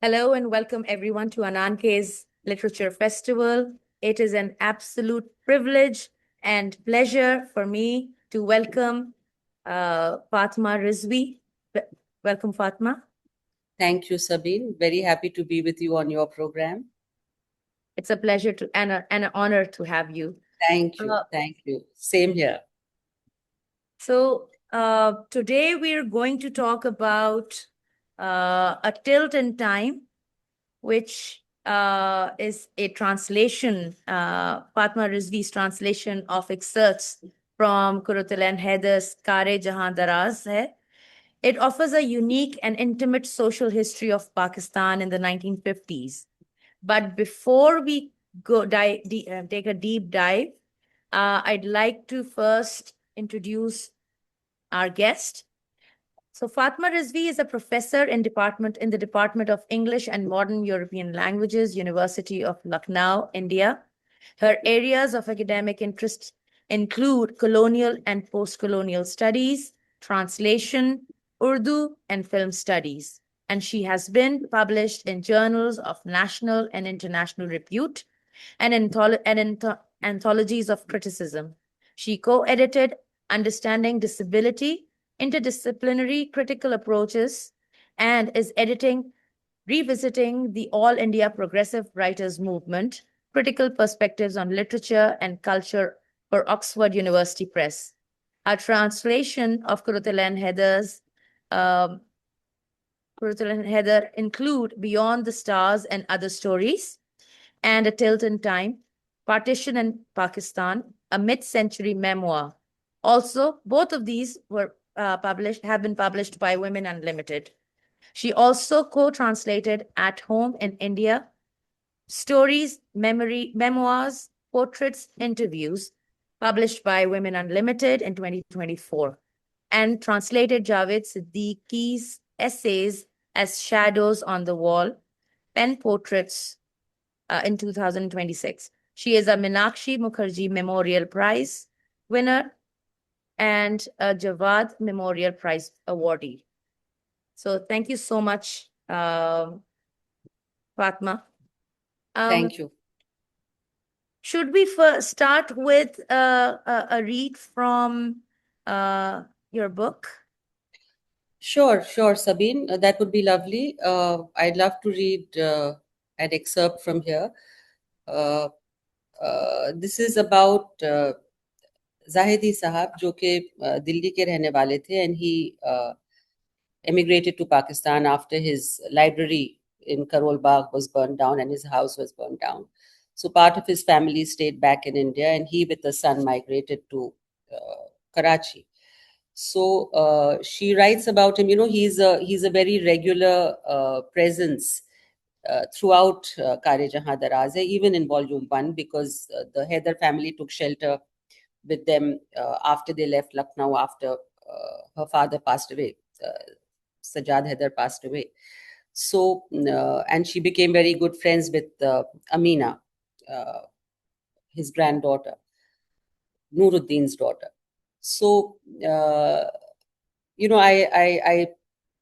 Hello and welcome everyone to Ananke's Literature Festival. It is an absolute privilege and pleasure for me to welcome Fatima Rizvi. Welcome, Fatima. Thank you, Sabine. Very happy to be with you on your program. It's a pleasure and an honor to have you. Thank you. Thank you. Same here. So today we're going to talk about A Tilt in Time, which is a translation, Fatma Rizvi's translation of excerpts from Qurratulain Hyder's Jahan, Daraz hai. It offers a unique and intimate social history of Pakistan in the 1950s. But before we take a deep dive, I'd like to first introduce our guest. So Fatma Rizvi is a professor in the Department of English and Modern European Languages, University of Lucknow, India. Her areas of academic interest include colonial and post-colonial studies, translation, Urdu, and film studies. And she has been published in journals of national and international repute and anthologies of criticism. She co-edited Understanding Disability, Interdisciplinary Critical Approaches, and is revisiting the All India Progressive Writers Movement, Critical Perspectives on Literature and Culture for Oxford University Press. Her translation of Qurratulain Hyder include Beyond the Stars and Other Stories, and A Tilt in Time, Partition in Pakistan, a mid-century memoir. Also, both of these have been published by Women Unlimited. She also co-translated At Home in India, Stories, Memoirs, Portraits, Interviews, published by Women Unlimited in 2024, and translated Javed Siddiqui's essays as Shadows on the Wall, Pen Portraits, in 2026. She is a Meenakshi Mukherjee Memorial Prize winner and a Jawad Memorial Prize awardee. So thank you so much, Fatma. Thank you. Should we first start with a read from your book? Sure, Sabine. That would be lovely. I'd love to read an excerpt from here. This is about Zahedi Sahab, जो कि दिल्ली के रहने वाले थे, and he emigrated to Pakistan after his library in Karol Bagh was burned down and his house was burned down. So part of his family stayed back in India, and he with the son migrated to Karachi. So she writes about him. You know, he's a very regular presence throughout Kare Jahan Daraz, even in Volume 1, because the Hyder family took shelter with them after they left Lucknow after her father passed away. Sajjad Hyder passed away. So, and she became very good friends with Amina, his granddaughter, Nuruddin's daughter. So, I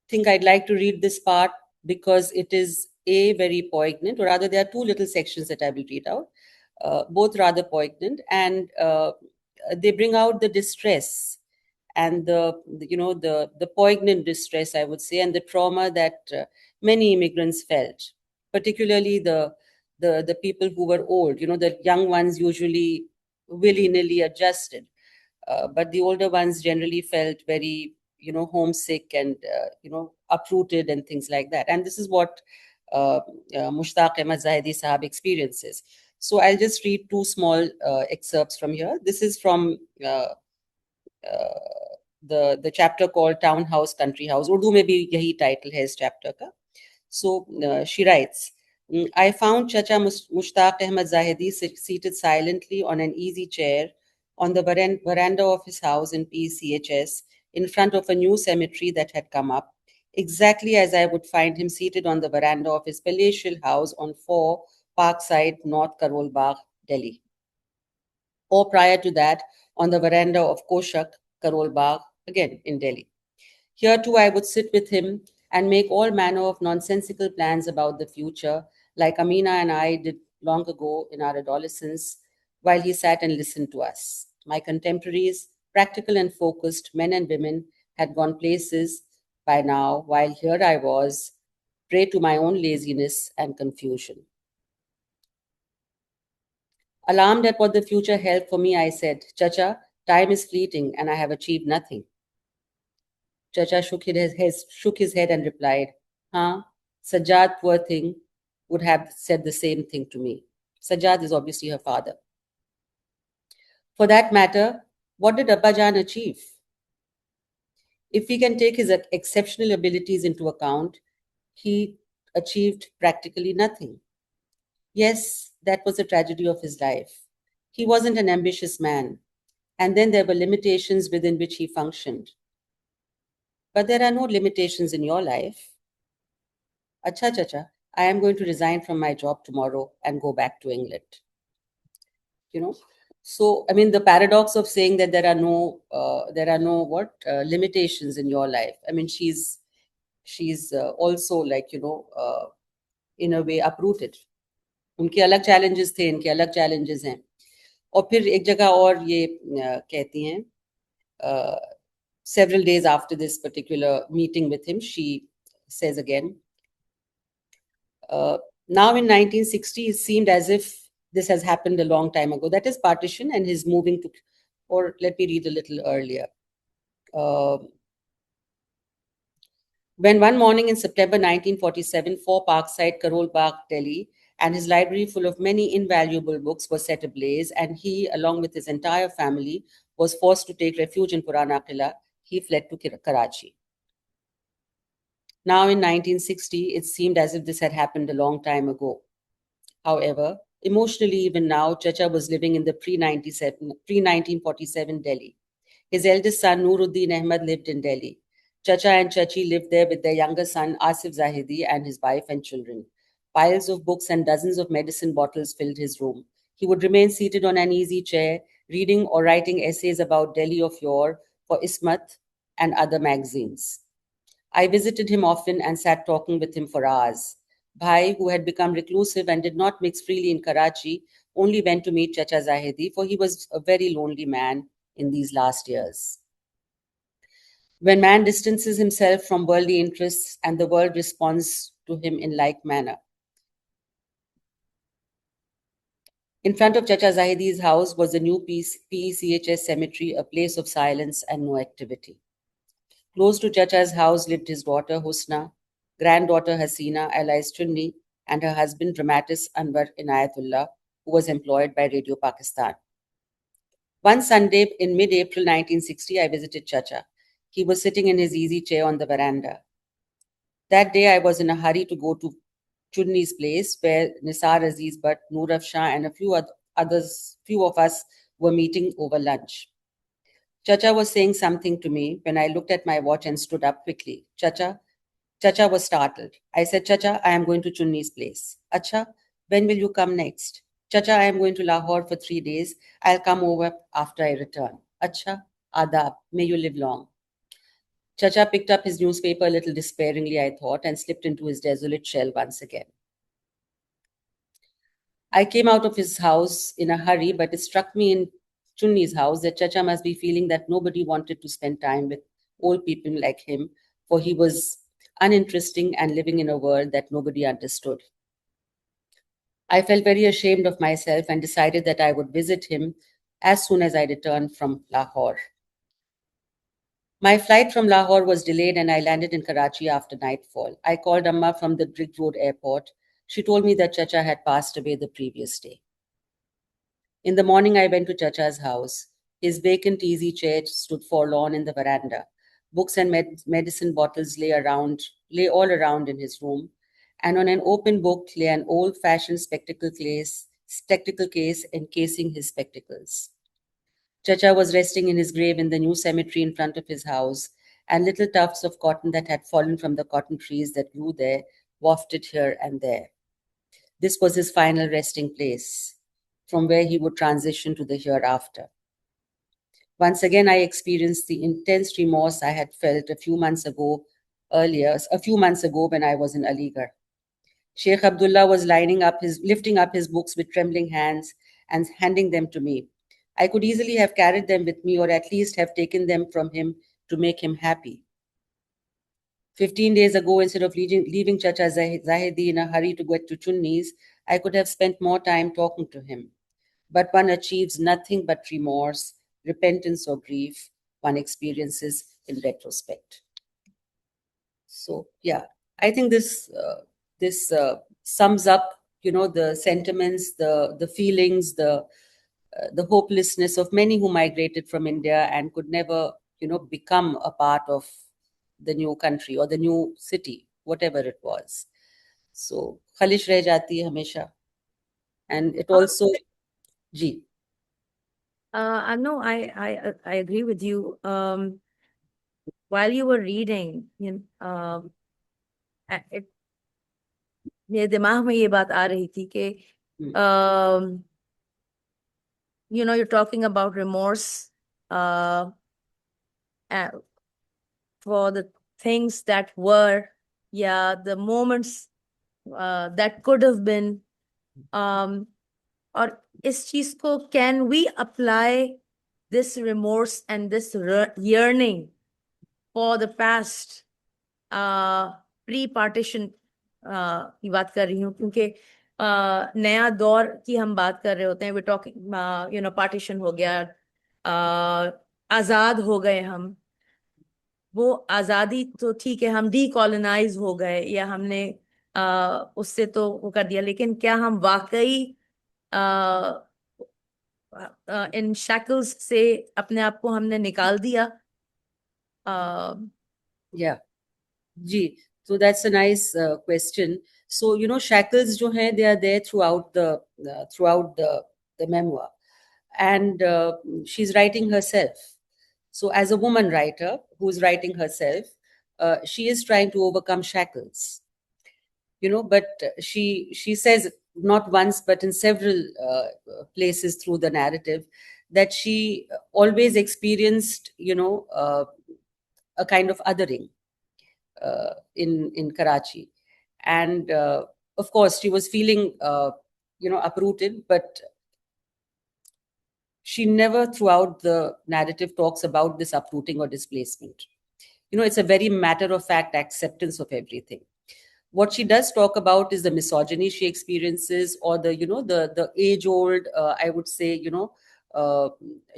think I'd like to read this part because it is very poignant, or rather, there are two little sections that I will read out, both rather poignant, and they bring out the distress and the poignant distress, I would say, and the trauma that many immigrants felt, particularly the people who were old. You know, the young ones usually willy-nilly adjusted, but the older ones generally felt very, homesick and uprooted and things like that. And this is what Mushtaq Ahmad Zahedi Sahab experiences. So I'll just read two small excerpts from here. This is from the chapter called Town House, Country House. Urdu mein bhi yahi title hai is chapter ka. So she writes, I found Chacha Mushtaq Ahmad Zahedi seated silently on an easy chair on the veranda of his house in PCHS in front of a new cemetery that had come up, exactly as I would find him seated on the veranda of his palatial house on 4 Parkside, North Karol Bagh, Delhi. Or prior to that, on the veranda of Koshak, Karol Bagh, again in Delhi. Here too, I would sit with him and make all manner of nonsensical plans about the future, like Amina and I did long ago in our adolescence, while he sat and listened to us. My contemporaries, practical and focused men and women, had gone places by now, while here I was, prey to my own laziness and confusion. Alarmed at what the future held for me, I said, Chacha, time is fleeting and I have achieved nothing. Chacha shook his head and replied, Huh? Sajjad, poor thing, would have said the same thing to me. Sajjad is obviously her father. For that matter, what did Abbajan achieve? If we can take his exceptional abilities into account, he achieved practically nothing. Yes, that was the tragedy of his life. He wasn't an ambitious man, and then there were limitations within which he functioned. But there are no limitations in your life. Acha, chacha, I am going to resign from my job tomorrow and go back to England. You know, so I mean, the paradox of saying that there are no what limitations in your life. I mean, she's also like in a way uprooted. उनके अलग challenges थे, इनके अलग challenges हैं. और फिर एक जगह और ये कहती हैं, several days after this particular meeting with him, she says again, now in 1960, it seemed as if this has happened a long time ago. That is partition and his moving to, or let me read a little earlier. When one morning in September 1947, 4 Parkside, Karol Bagh, Delhi, and his library full of many invaluable books was set ablaze, and he, along with his entire family, was forced to take refuge in Purana Qila, he fled to Karachi. Now in 1960, it seemed as if this had happened a long time ago. However, emotionally, even now, Chacha was living in the pre-1947 Delhi. His eldest son, Nuruddin Ahmad, lived in Delhi. Chacha and Chachi lived there with their younger son, Asif Zahidi, and his wife and children. Piles of books and dozens of medicine bottles filled his room. He would remain seated on an easy chair, reading or writing essays about Delhi of yore for Ismat and other magazines. I visited him often and sat talking with him for hours. Bhai, who had become reclusive and did not mix freely in Karachi, only went to meet Chacha Zahidi, for he was a very lonely man in these last years. When man distances himself from worldly interests and the world responds to him in like manner. In front of Chacha Zahidi's house was the new PECHS cemetery, a place of silence and no activity. Close to Chacha's house lived his daughter Husna, granddaughter Hasina alias Chunni, and her husband dramatist Anwar Inayatullah, who was employed by Radio Pakistan. One Sunday in mid-April 1960, I visited Chacha. He was sitting in his easy chair on the veranda. That day, I was in a hurry to go to Chunni's place, where Nisar Aziz Bhatt, Noor Shah, and a few of us were meeting over lunch. Chacha was saying something to me when I looked at my watch and stood up quickly. Chacha was startled. I said, Chacha, I am going to Chunni's place. Acha, when will you come next? Chacha, I am going to Lahore for 3 days. I'll come over after I return. Acha, adab, may you live long. Chacha picked up his newspaper a little despairingly, I thought, and slipped into his desolate shell once again. I came out of his house in a hurry, but it struck me in Chunni's house that Chacha must be feeling that nobody wanted to spend time with old people like him, for he was uninteresting and living in a world that nobody understood. I felt very ashamed of myself and decided that I would visit him as soon as I returned from Lahore. My flight from Lahore was delayed and I landed in Karachi after nightfall. I called Amma from the Brick Road airport. She told me that Chacha had passed away the previous day. In the morning, I went to Chacha's house. His vacant easy chair stood forlorn in the veranda. Books and medicine bottles lay all around in his room, and on an open book lay an old-fashioned spectacle case encasing his spectacles. Chacha was resting in his grave in the new cemetery in front of his house, and little tufts of cotton that had fallen from the cotton trees that grew there wafted here and there. This was his final resting place, from where he would transition to the hereafter. Once again, I experienced the intense remorse I had felt a few months ago earlier, a few months ago when I was in Aligarh. Sheikh Abdullah was lifting up his books with trembling hands and handing them to me. I could easily have carried them with me or at least have taken them from him to make him happy. 15 days ago, instead of leaving Chacha Zahedi in a hurry to get to Chunni's, I could have spent more time talking to him. But one achieves nothing but remorse, repentance, or grief one experiences in retrospect. So, yeah, I think this sums up, the sentiments, the feelings, the hopelessness of many who migrated from India and could never, become a part of the new country or the new city, whatever it was. So, khalish reh jati hai hamesha. And it also, ji. No, I agree with you. While you were reading, it मेरे दिमाग में ये बात आ रही थी कि you're talking about remorse uh, for the things that were, yeah, the moments that could have been. और इस चीज को can we apply this remorse and this yearning for the past pre-partition की बात कर रही हूँ क्योंकि नया दौर की हम बात कर रहे होते हैं. we're talking partition हो गया, आजाद हो गए हम. वो आजादी तो ठीक है, हम डीकॉलोनाइज हो गए या हमने उससे तो वो कर दिया, लेकिन क्या हम वाकई इन शैकल्स से अपने आप को हमने निकाल दिया? Yeah. Ji, so that's a nice question. So, shackles jo hain, they are there throughout the memoir. And she's writing herself. So, as a woman writer who's writing herself, she is trying to overcome shackles. But she says not once, but in several places through the narrative, that she always experienced, a kind of othering in Karachi, and of course she was feeling uprooted, but she never throughout the narrative talks about this uprooting or displacement. It's a very matter of fact acceptance of everything. What she does talk about is the misogyny she experiences, or the age old I would say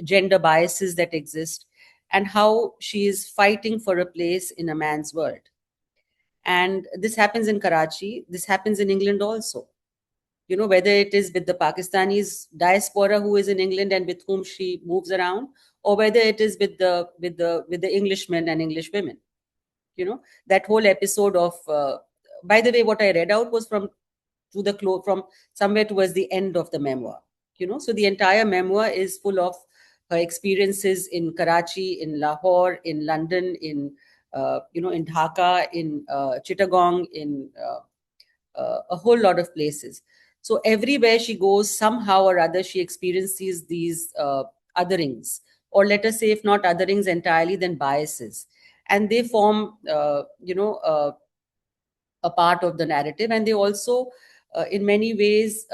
gender biases that exist, and how she is fighting for a place in a man's world. And this happens in Karachi, this happens in England also. Whether it is with the Pakistanis diaspora who is in England and with whom she moves around, or whether it is with the Englishmen and English women. That whole episode of by the way, what I read out was from somewhere towards the end of the memoir. So the entire memoir is full of her experiences in Karachi, in Lahore, in London, in in Dhaka, in Chittagong, in a whole lot of places. So everywhere she goes, somehow or other, she experiences these otherings, or let us say, if not otherings entirely, then biases, and they form, a part of the narrative, and they also, in many ways,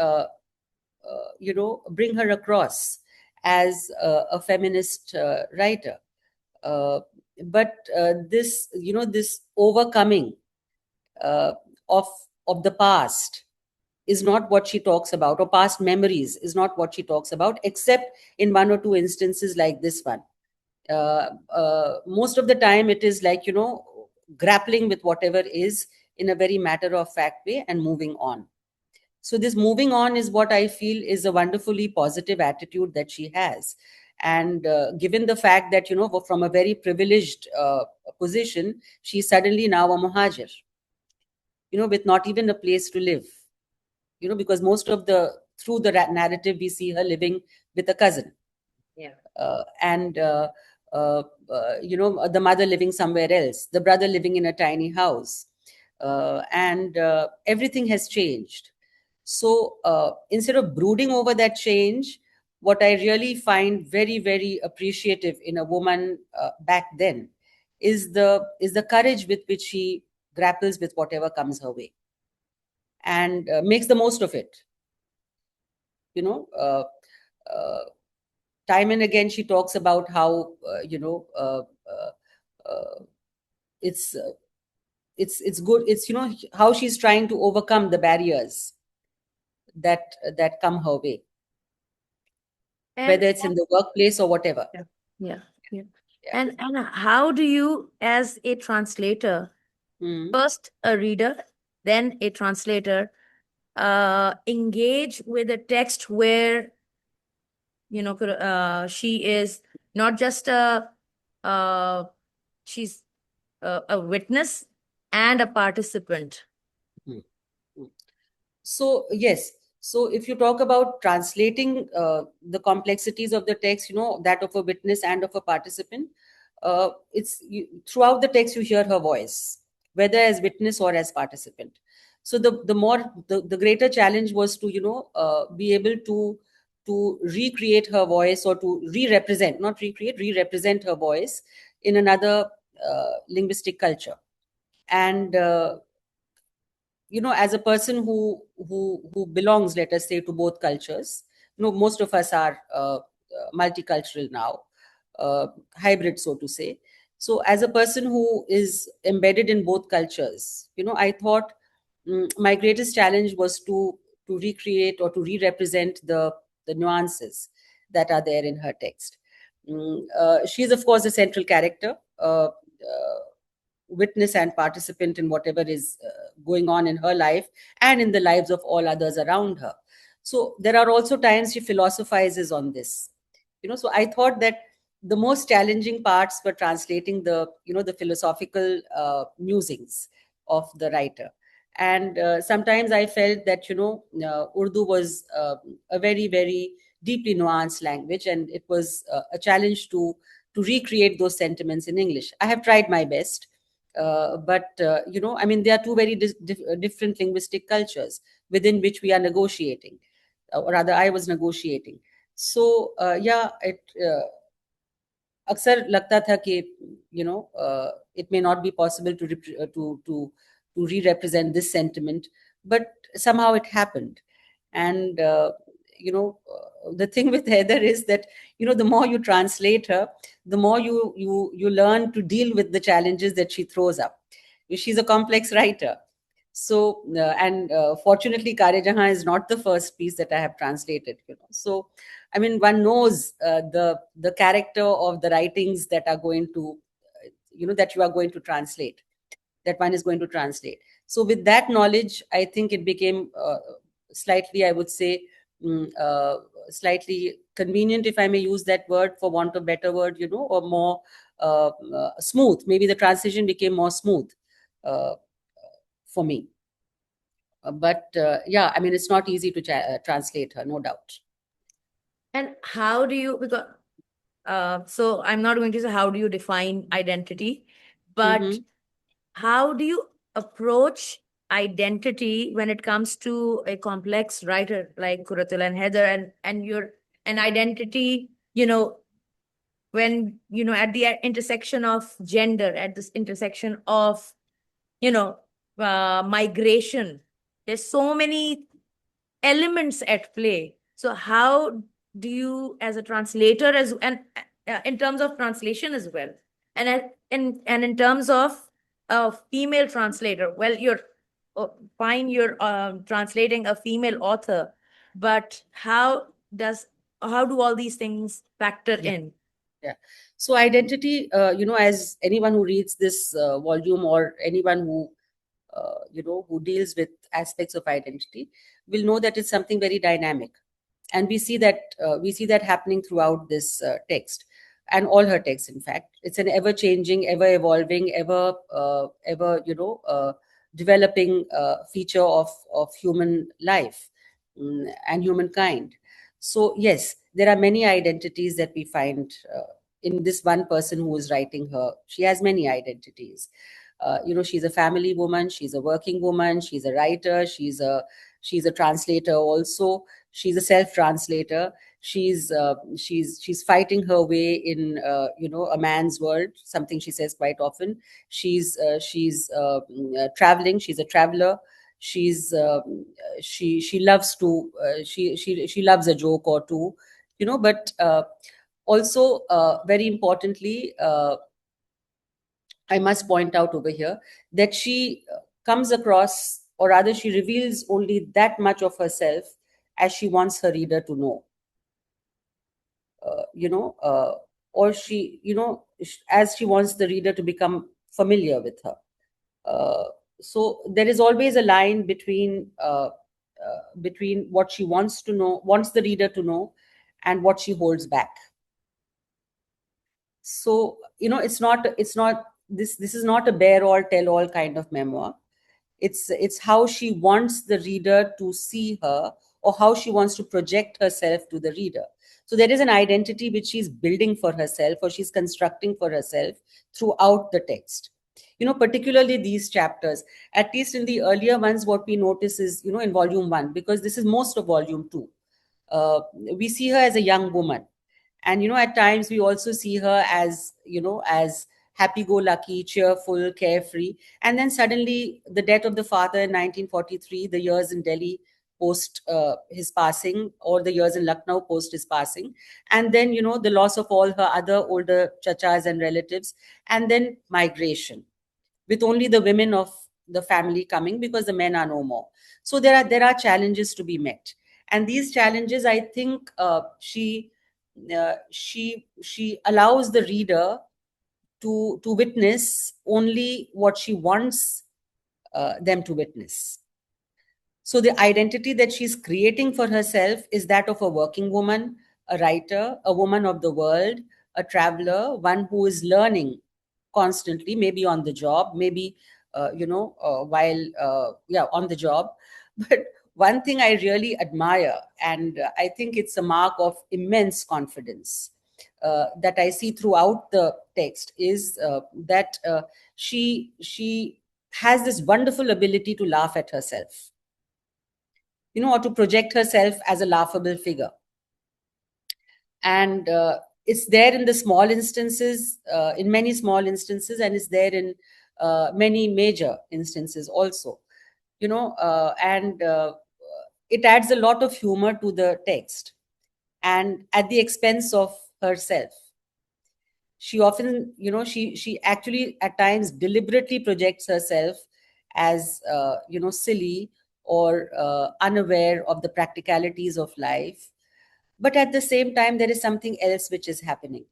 bring her across as a feminist writer. But this overcoming of the past is not what she talks about, or past memories is not what she talks about, except in one or two instances like this one. Most of the time it is like, grappling with whatever is in a very matter of fact way and moving on. So this moving on is what I feel is a wonderfully positive attitude that she has. And given the fact that, from a very privileged position, she's suddenly now a muhajir, with not even a place to live, because through the narrative, we see her living with a cousin. Yeah. And the mother living somewhere else, the brother living in a tiny house. And everything has changed. So instead of brooding over that change, what I really find very, very appreciative in a woman back then is the courage with which she grapples with whatever comes her way, and makes the most of it. You know, uh, time and again she talks about how uh, it's uh, it's good. It's, how she's trying to overcome the barriers that come her way, And whether it's in the workplace or whatever. yeah, yeah, yeah. Yeah. And how do you, as a translator, Mm. first a reader, then a translator, engage with a text where she is not just uh, she's a witness and a participant. Mm. Mm. So yes, so if you talk about translating the complexities of the text, that of a witness and of a participant, throughout the text you hear her voice, whether as witness or as participant. So the greater challenge was to be able to recreate her voice, or to re-represent, not recreate, re-represent her voice in another linguistic culture. And as a person who belongs, let us say, to both cultures, most of us are multicultural now, hybrid, so to say. So as a person who is embedded in both cultures, I thought, my greatest challenge was to recreate or to re-represent the nuances that are there in her text. She is, of course, a central character, witness and participant in whatever is going on in her life and in the lives of all others around her. So there are also times she philosophizes on this. So I thought that the most challenging parts were translating the philosophical musings of the writer. And sometimes I felt that Urdu was a very, very deeply nuanced language, and it was a challenge to recreate those sentiments in English. I have tried my best, but I mean, there are two very different linguistic cultures within which we are negotiating, or rather I was negotiating. So yeah, it अक्सर लगता था कि it may not be possible to re-represent this sentiment, but somehow it happened. And the thing with Heather is that the more you translate her, the more you learn to deal with the challenges that she throws up. She's a complex writer. So and fortunately, Kare Jahan is not the first piece that I have translated. So I mean, one knows the character of the writings that are going to, that you are going to translate, that one is going to translate. So with that knowledge, I think it became slightly, I would say, slightly convenient, if I may use that word for want of better word, or more smooth. Maybe the transition became more smooth uh, for me. But yeah, I mean, it's not easy to translate her, no doubt. And how do you, because so I'm not going to say how do you define identity, but Mm-hmm. how do you approach identity when it comes to a complex writer like Qurratulain Hyder, and your an identity, when at the intersection of gender, at this intersection of migration, there's so many elements at play. So how do you, as a translator, as and in terms of translation as well, and in terms of a female translator, well, you're fine, you're translating a female author, but how do all these things factor Yeah. in? Yeah. So identity, as anyone who reads this volume, or anyone who deals with aspects of identity, will know that it's something very dynamic. And we see that happening throughout this text, and all her texts. In fact, it's an ever changing, ever evolving, ever developing feature of human life, and humankind. So yes, there are many identities that we find in this one person who is writing her. She has many identities. She's a family woman, she's a working woman, she's a writer, she's a translator also. She's a self-translator. She's fighting her way in a man's world, something she says quite often. She's traveling. She's a traveler. She loves to she loves a joke or two, but also very importantly, I must point out over here that she comes across, or rather, she reveals only that much of herself as she wants her reader to know. Or as she wants the reader to become familiar with her. So there is always a line between what she wants to know, wants the reader to know, and what she holds back. So it's not this is not a bear all tell all kind of memoir. It's how she wants the reader to see her, or how she wants to project herself to the reader. So there is an identity which she's building for herself, or she's constructing for herself throughout the text. Particularly these chapters, at least in the earlier ones, what we notice is, in volume 1, because this is most of volume 2, we see her as a young woman. And at times we also see her as happy-go-lucky, cheerful, carefree. And then suddenly the death of the father in 1943, the years in Delhi post his passing, or the years in Lucknow post his passing, and then the loss of all her other older chachas and relatives, and then migration, with only the women of the family coming because the men are no more. So there are challenges to be met, and these challenges, I think, she allows the reader to witness only what she wants them to witness. So the identity that she's creating for herself is that of a working woman, a writer, a woman of the world, a traveler, one who is learning constantly, maybe on the job, maybe while on the job. But one thing I really admire, and I think it's a mark of immense confidence that I see throughout the text, is that she has this wonderful ability to laugh at herself, or to project herself as a laughable figure. And it's there in the small instances, in many small instances, and it's there in many major instances also, and it adds a lot of humor to the text, and at the expense of herself. She often, she actually at times deliberately projects herself as silly, or unaware of the practicalities of life. But at the same time, there is something else which is happening.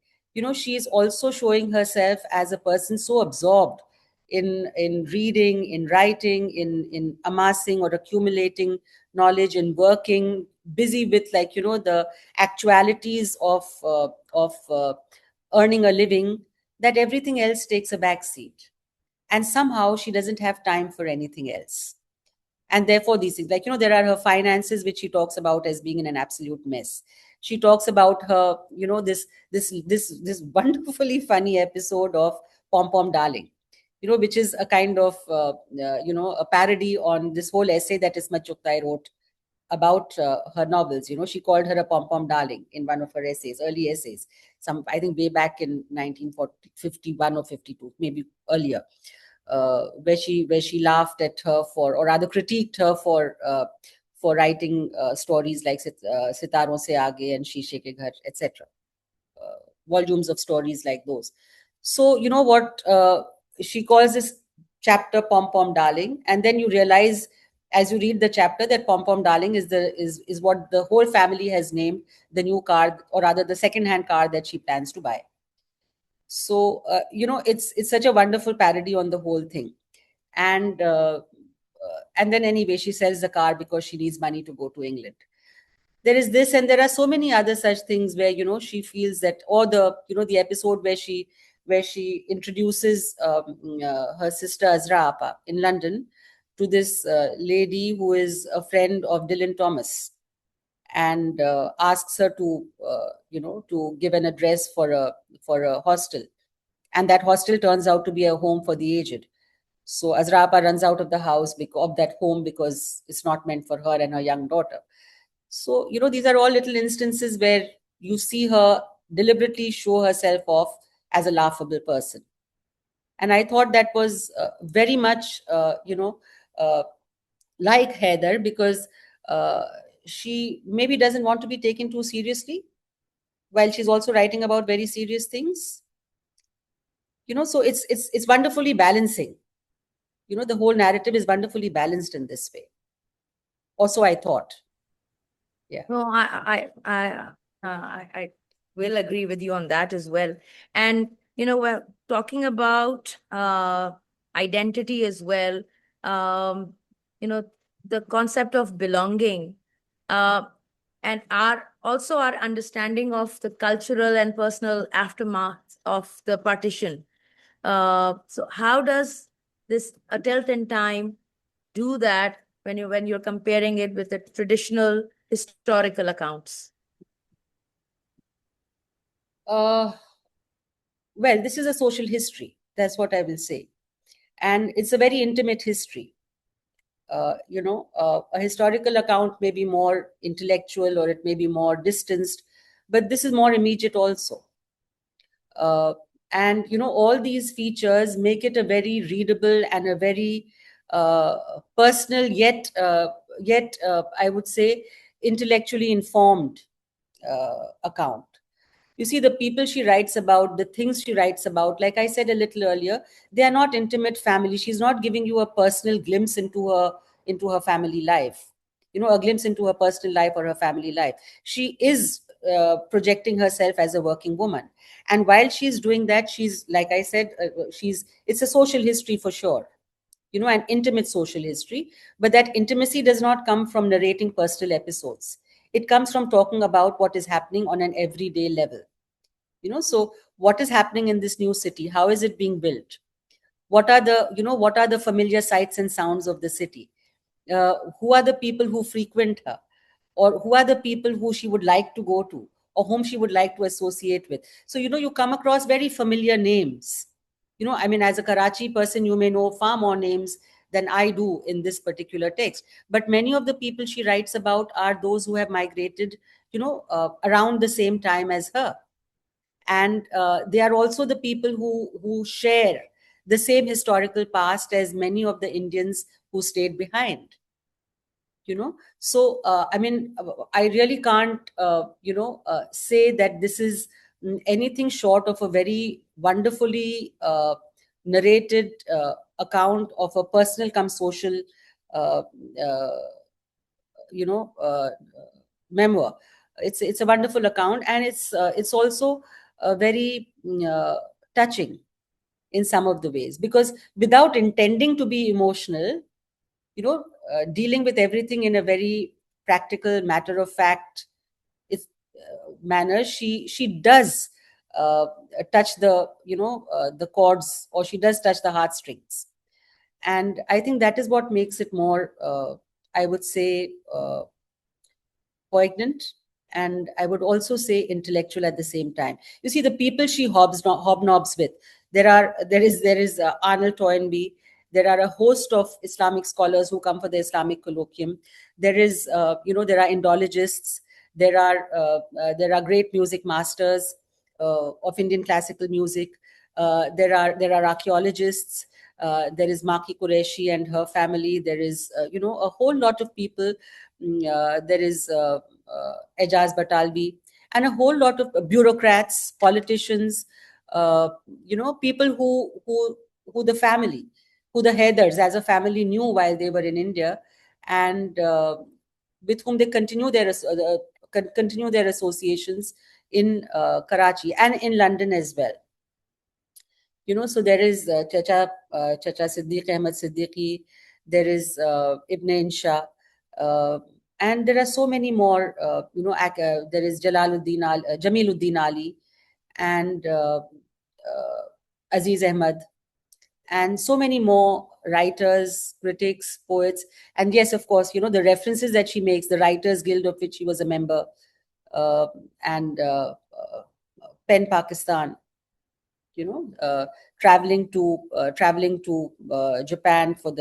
She is also showing herself as a person so absorbed in reading, in writing, in amassing or accumulating knowledge, in working, busy with, like, the actualities of earning a living, that everything else takes a back seat. And somehow she doesn't have time for anything else. And therefore these things, like, there are her finances, which she talks about as being in an absolute mess. She talks about her, this wonderfully funny episode of Pom Pom Darling, which is a kind of a parody on this whole essay that Ismat Chugtai wrote about her novels. She called her a pom pom darling in one of her essays, early essays, I think way back in 1951 or 52, maybe earlier, where she laughed at her for, or rather critiqued her for writing stories like Sitaron Se Aage and Sheeshe Ke Ghar, etc. Volumes of stories like those. So what she calls this chapter Pom Pom Darling, and then you realize as you read the chapter that Pom Pom Darling is what the whole family has named the new car, or rather the second-hand car that she plans to buy. So it's such a wonderful parody on the whole thing. And then anyway, she sells the car because she needs money to go to England. There is this, and there are so many other such things where she feels that, or the episode where she introduces her sister Azra Appa in London to this lady who is a friend of Dylan Thomas, and asks her to give an address for a hostel, and that hostel turns out to be a home for the aged. So Azra Appa runs out of the house of that home because it's not meant for her and her young daughter. So, these are all little instances where you see her deliberately show herself off as a laughable person. And I thought that was very much, uh, like Heather, because uh, she maybe doesn't want to be taken too seriously while she's also writing about very serious things. So it's wonderfully balancing. The whole narrative is wonderfully balanced in this way. Also, I thought, yeah. No, I will agree with you on that as well. And we're talking about identity as well. Um, you know, the concept of belonging, uh, and our understanding of the cultural and personal aftermath of the partition. So how does this A Tilt in Time do that when you're comparing it with the traditional historical accounts? Uh, well, this is a social history. That's what I will say. And it's a very intimate history. A historical account may be more intellectual or it may be more distanced, but this is more immediate also. Uh, and all these features make it a very readable and a very personal, yet I would say intellectually informed account. You see, the people she writes about, the things she writes about, like I said a little earlier, they are not intimate family. She's not giving you a personal glimpse into her family life, a glimpse into her personal life or her family life. She is projecting herself as a working woman, and while she's doing that, she's, like I said, it's a social history for sure, an intimate social history. But that intimacy does not come from narrating personal episodes. It comes from talking about what is happening on an everyday level. So what is happening in this new city? How is it being built? What are the familiar sights and sounds of the city? Who are the people who frequent her, or who are the people who she would like to go to, or whom she would like to associate with? So you come across very familiar names. I mean, as a Karachi person, you may know far more names than I do in this particular text, but many of the people she writes about are those who have migrated around the same time as her. And they are also the people who share the same historical past as many of the Indians who stayed behind. So I mean, I really can't say that this is anything short of a very wonderfully narrated account of a personal come social uh, uh, you know uh, memoir. It's a wonderful account, and it's also very touching in some of the ways, because without intending to be emotional, dealing with everything in a very practical, matter of fact it's, manner, she does uh, touch the chords, or she does touch the heartstrings. And I think that is what makes it more, I would say, poignant, and I would also say intellectual at the same time. You see, the people she hobnobs with, there is Arnold Toynbee. There are a host of Islamic scholars who come for the Islamic colloquium. There are Indologists. There are great music masters of Indian classical music. There are archaeologists. There is Maki Qureshi and her family. There is a whole lot of people. There is Ejaz Batalvi, and a whole lot of bureaucrats, politicians, people who the family, who the Haidars as a family knew while they were in India, and with whom they continue their associations in Karachi and in London as well. So there is Chacha Siddiq Ahmad Siddiqui, there is Ibn Insha, uh, and there are so many more. There is Jamiluddin Ali, and Aziz Ahmad, and so many more writers, critics, poets, and yes, of course, the references that she makes, the Writers Guild of which she was a member, uh, and Pen Pakistan, you know uh, traveling to Japan for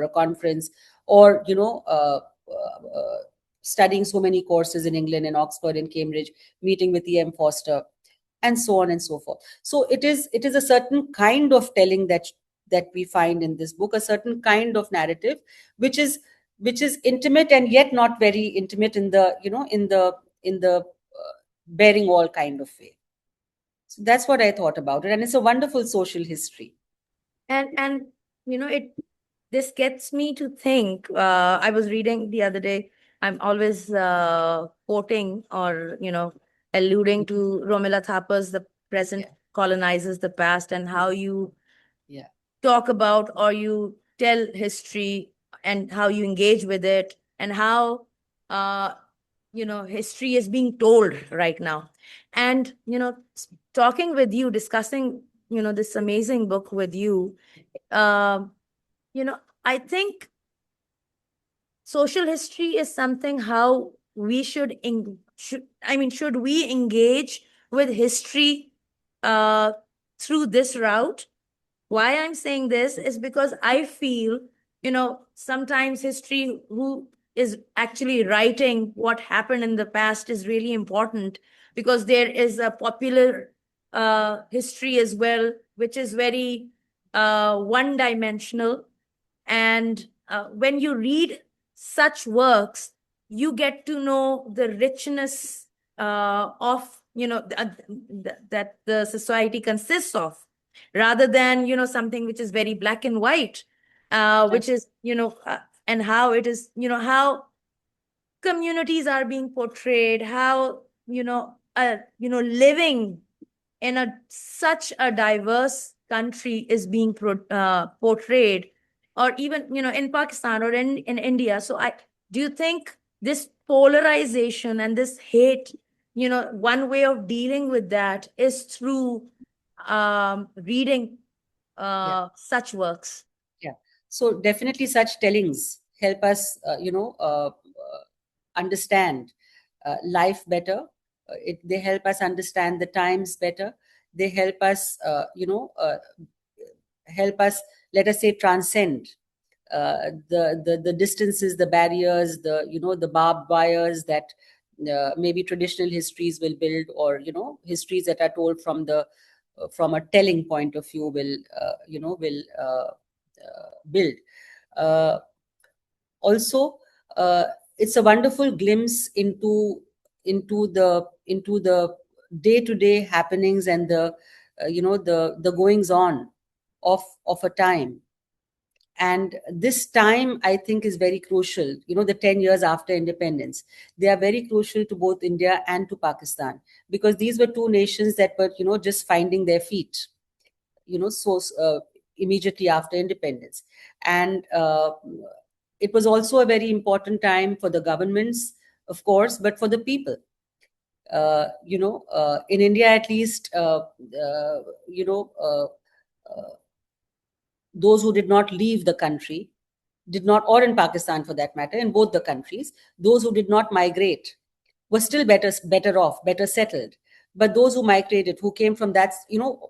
a conference, or studying so many courses in England, in Oxford, in Cambridge, meeting with E.M. Foster, and so on and so forth. So it is a certain kind of telling that we find in this book, a certain kind of narrative, which is intimate and yet not very intimate in the bearing all kind of way. So that's what I thought about it, and it's a wonderful social history. And it this gets me to think. I was reading the other day. I'm always quoting or alluding to Romila Thappar's "The Present Yeah. Colonizes the Past," and how you Yeah. talk about or you tell history and how you engage with it, and how uh, history is being told right now. And talking with you, discussing this amazing book with you, um, I think social history is something how we should we engage with history uh, through this route. Why I'm saying this is because I feel, sometimes history, who is actually writing what happened in the past, is really important, because there is a popular history as well, which is very one dimensional. And when you read such works, you get to know the richness of that the society consists of, rather than something which is very black and white, which is and how it is, how communities are being portrayed, how living in a such a diverse country is being portrayed, or even in Pakistan or in India. So I do you think this polarization and this hate, one way of dealing with that is through reading Yeah. such works? Yeah. So definitely such tellings help us, understand life better. They help us understand the times better. They help us, let us say, transcend the distances, the barriers, the barbed wires that maybe traditional histories will build, or histories that are told from a telling point of view will build. Uh, Also, it's a wonderful glimpse into the day-to-day happenings and the goings on of a time. And this time, I think, is very crucial. The 10 years after independence, they are very crucial to both India and to Pakistan, because these were two nations that were just finding their feet, so immediately after independence. And it was also a very important time for the governments, of course, but for the people. In India, at least, you know those who did not leave the country did not, or in Pakistan for that matter, in both the countries, those who did not migrate were still better off, better settled. But those who migrated, who came from that,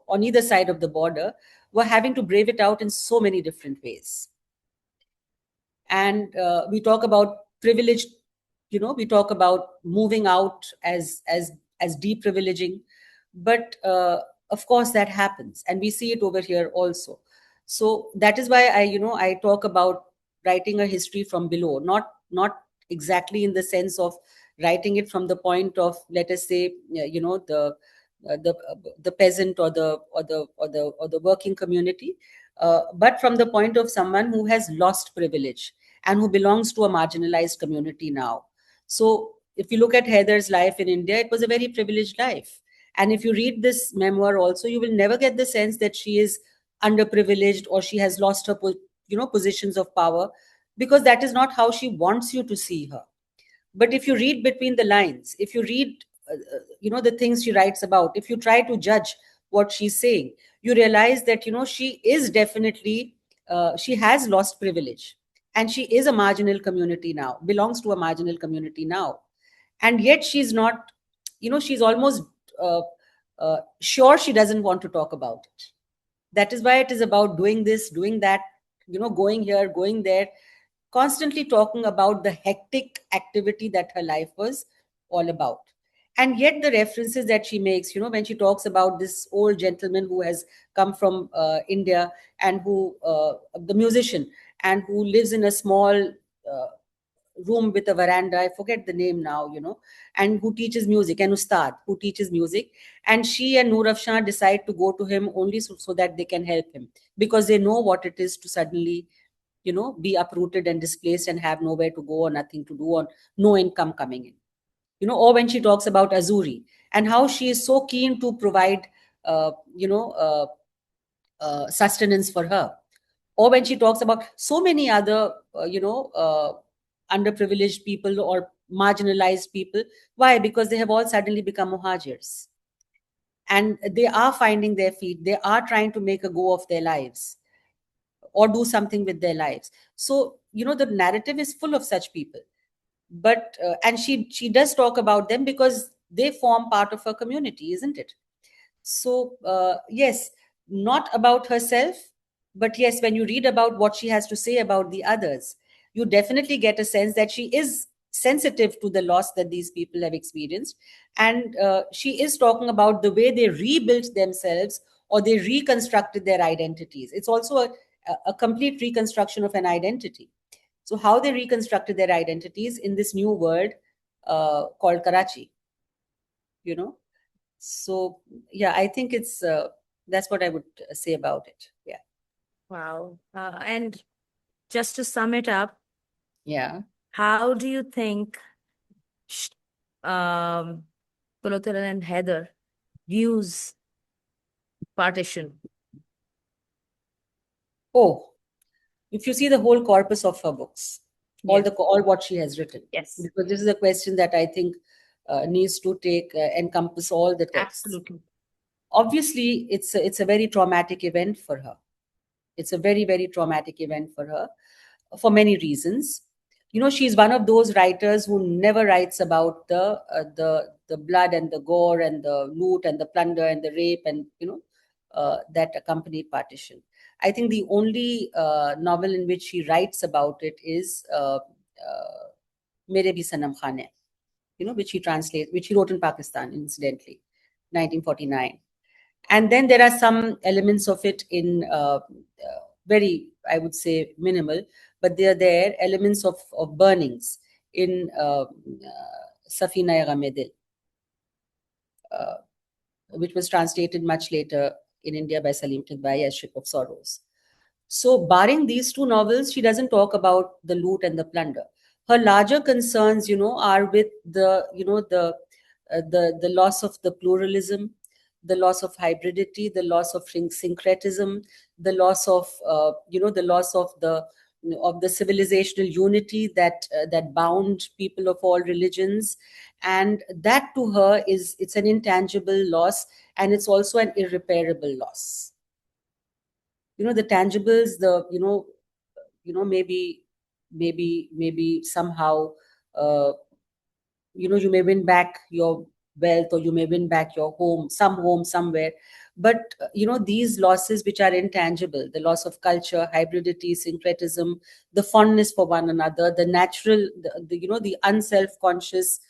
on either side of the border, were having to brave it out in so many different ways. And we talk about privilege, we talk about moving out as deprivileging, but of course that happens, and we see it over here also. So that is why I talk about writing a history from below, not exactly in the sense of writing it from the point of, let us say, the peasant, or the working community, but from the point of someone who has lost privilege and who belongs to a marginalized community now. So if you look at Heather's life in India, it was a very privileged life. And if you read this memoir also, you will never get the sense that she is underprivileged or she has lost her positions of power, because that is not how she wants you to see her. But if you read between the lines, if you read the things she writes about, if you try to judge what she's saying, you realize that she is definitely, she has lost privilege, and she is a marginal community now, belongs to a marginal community now. And yet she's not, she's almost uh, sure she doesn't want to talk about it. That is why it is about doing this, doing that, going here, going there, constantly talking about the hectic activity that her life was all about. And yet the references that she makes, when she talks about this old gentleman who has come from India, and who the musician, and who lives in a small room with a veranda, I forget the name now, and who teaches music, an ustad who teaches music, and she and Noor Afshan decide to go to him only so that they can help him, because they know what it is to suddenly be uprooted and displaced and have nowhere to go or nothing to do or no income coming in. Or when she talks about Azuri and how she is so keen to provide uh, you know uh, sustenance for her, or when she talks about so many other underprivileged people or marginalized people. Why? Because they have all suddenly become muhajirs, and they are finding their feet, they are trying to make a go of their lives or do something with their lives. So the narrative is full of such people. But and she does talk about them because they form part of her community, isn't it? So yes, not about herself, but yes, when you read about what she has to say about the others, you definitely get a sense that she is sensitive to the loss that these people have experienced. And she is talking about the way they rebuilt themselves, or they reconstructed their identities. It's also a complete reconstruction of an identity. So how they reconstructed their identities in this new world called Karachi, you know. So yeah, I think it's that's what I would say about it. Yeah. Wow. And just to sum it up, Yeah. how do you think sh- um, Qurratulain Hyder views partition? Oh, if you see the whole corpus of her books, Yes. all what she has written, Yes. because this is a question that I think needs to take encompass all the texts. Absolutely. Obviously, it's a very traumatic event for her. It's a very, very traumatic event for her for many reasons. She's one of those writers who never writes about the blood and the gore and the loot and the plunder and the rape and that accompanied partition. I think the only novel in which she writes about it is Mere Bhi Sanam Khan Hai, which he wrote in Pakistan, incidentally, 1949. And then there are some elements of it in very, I would say, minimal, but they are there elements of burnings in Safina Ghamedil, uh, which was translated much later in India by Salim Tidbai as Ship of Sorrows. So, barring these two novels, she doesn't talk about the loot and the plunder. Her larger concerns, are with the loss of the pluralism, the loss of hybridity, the loss of syncretism, the loss of the loss of the civilizational unity that bound people of all religions. And that to her it's an intangible loss, and it's also an irreparable loss. The tangibles, maybe somehow uh, you may win back your wealth, or you may win back your home somewhere. But these losses which are intangible, the loss of culture, hybridity, syncretism, the fondness for one another, the natural, the unself-conscious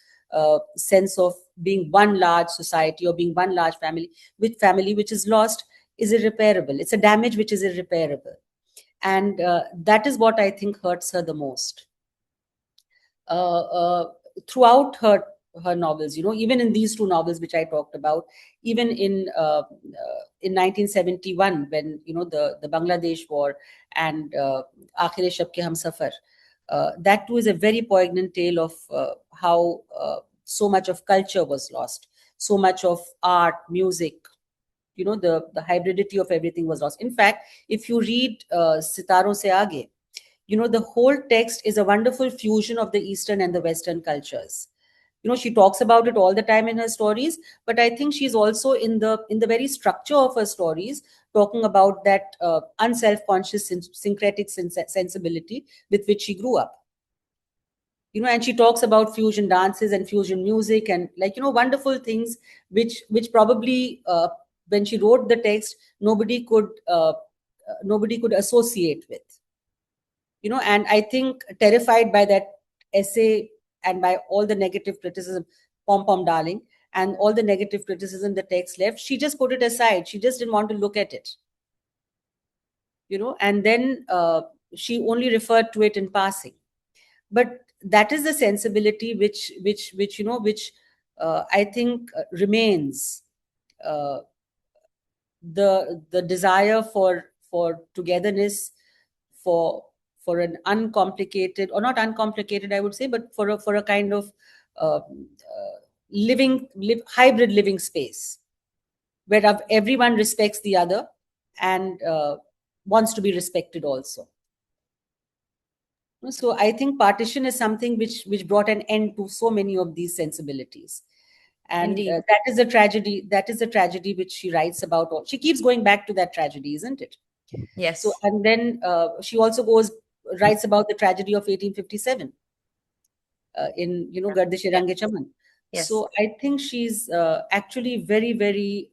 sense of being one large society or being one large family, with family which is lost, is irreparable. It's a damage which is irreparable. And that is what I think hurts her the most. uh, uh, Throughout her novels, even in these two novels which I talked about, even in 1971, when the Bangladesh war and Aakhir Shab Ke Humsafar, that too is a very poignant tale of how so much of culture was lost, so much of art, music, the hybridity of everything was lost. In fact, if you read Sitaron Se Aage, the whole text is a wonderful fusion of the Eastern and the Western cultures. She talks about it all the time in her stories, but I think she's also in the very structure of her stories talking about that unself-conscious syncretic sensibility with which she grew up. And she talks about fusion dances and fusion music and, like, wonderful things which probably when she wrote the text nobody could associate with. And I think terrified by that essay and by all the negative criticism, pom pom darling, and all the negative criticism the text left, she just put it aside. She just didn't want to look at it, and then she only referred to it in passing. But that is the sensibility which I think remains. The desire for togetherness, for an uncomplicated, or not uncomplicated, I would say, but for a kind of hybrid living space where everyone respects the other and wants to be respected also. So I think partition is something which brought an end to so many of these sensibilities. And that is a tragedy. That is a tragedy which she writes about. She keeps going back to that tragedy, isn't it? Yes. So, and then she also writes about the tragedy of 1857 in Gardish Range Chaman. Yes. So I think she's actually very, very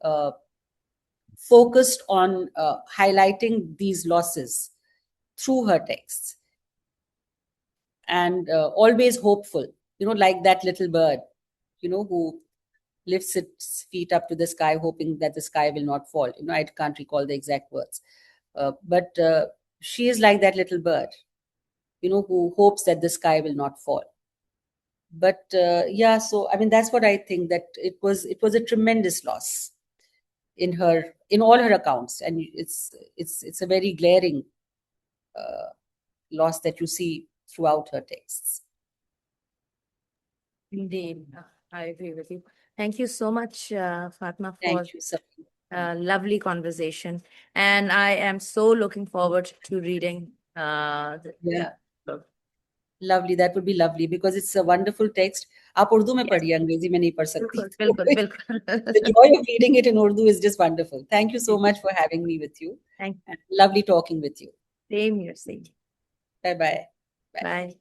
focused on highlighting these losses through her texts, and always hopeful. Like that little bird, who lifts its feet up to the sky, hoping that the sky will not fall. I can't recall the exact words, but she is like that little bird, who hopes that the sky will not fall. But yeah, so I mean, that's what I think, that it was a tremendous loss in all her accounts, and it's a very glaring loss that you see throughout her texts. Indeed, I agree with you. Thank you so much, Fatma, for Thank you, sir. Lovely conversation. And I am so looking forward to reading yeah. Lovely, that would be lovely, because it's a wonderful text. आप उर्दू में पढ़िए, अंग्रेजी में नहीं पढ़ सकती. बिल्कुल. The joy of reading it in Urdu is just wonderful. Thank you so much for having me with you. Thank you. Lovely talking with you. Same here, same. Bye-bye. Bye.